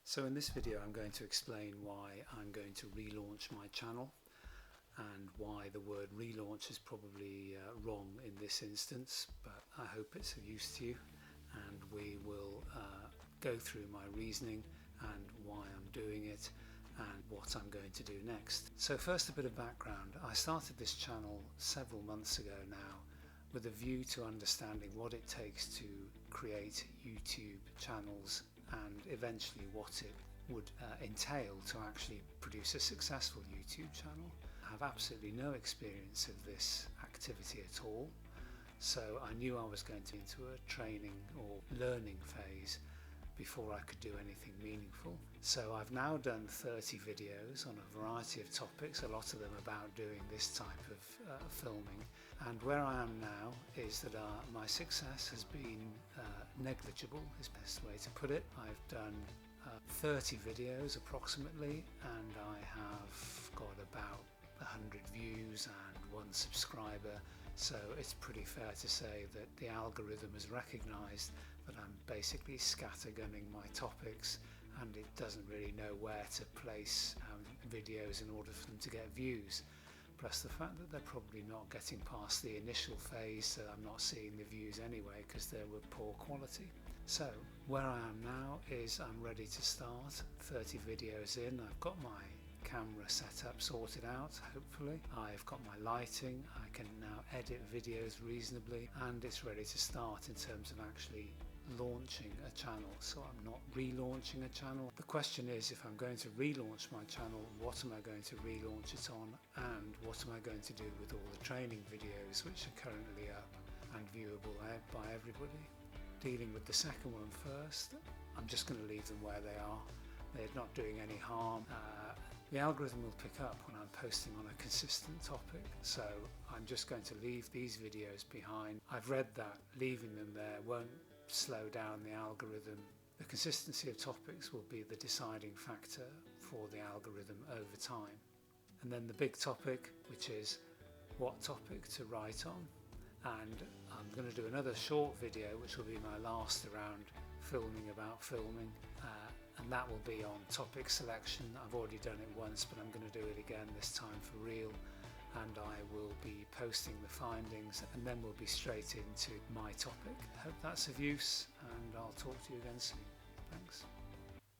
So in this video I'm going to explain why I'm going to relaunch my channel and why the word relaunch is probably wrong in this instance, but I hope it's of use to you, and we will go through my reasoning and why I'm doing it and what I'm going to do next. So first, a bit of background. I started this channel several months ago now with a view to understanding what it takes to create YouTube channels and eventually what it would entail to actually produce a successful YouTube channel. I have absolutely no experience of this activity at all, so I knew I was going to into a training or learning phase before I could do anything meaningful. So I've now done 30 videos on a variety of topics, a lot of them about doing this type of filming, and where I am now is that my success has been negligible, is the best way to put it. I've done 30 videos approximately, and I have got about 100 views and 1 subscriber, so it's pretty fair to say that the algorithm has recognised that I'm basically scattergunning my topics, and it doesn't really know where to place videos in order for them to get views. Plus the fact that they're probably not getting past the initial phase, so I'm not seeing the views anyway because they were poor quality. So where I am now is I'm ready to start. 30 videos in, I've got my camera setup sorted out, hopefully. I've got my lighting, I can now edit videos reasonably, and it's ready to start in terms of actually launching a channel. So I'm not relaunching a channel. The question is, if I'm going to relaunch my channel, what am I going to relaunch it on, and what am I going to do with all the training videos which are currently up and viewable by everybody? Dealing with the second one first, I'm just going to leave them where they are. They're not doing any harm. The algorithm will pick up when I'm posting on a consistent topic, so I'm just going to leave these videos behind. I've read that leaving them there won't slow down the algorithm. The consistency of topics will be the deciding factor for the algorithm over time. And then the big topic, which is what topic to write on. And I'm going to do another short video which will be my last around filming about filming, and that will be on topic selection. I've already done it once, but I'm going to do it again, this time for real, and I will be posting the findings, and then we'll be straight into my topic. I hope that's of use, and I'll talk to you again soon. Thanks.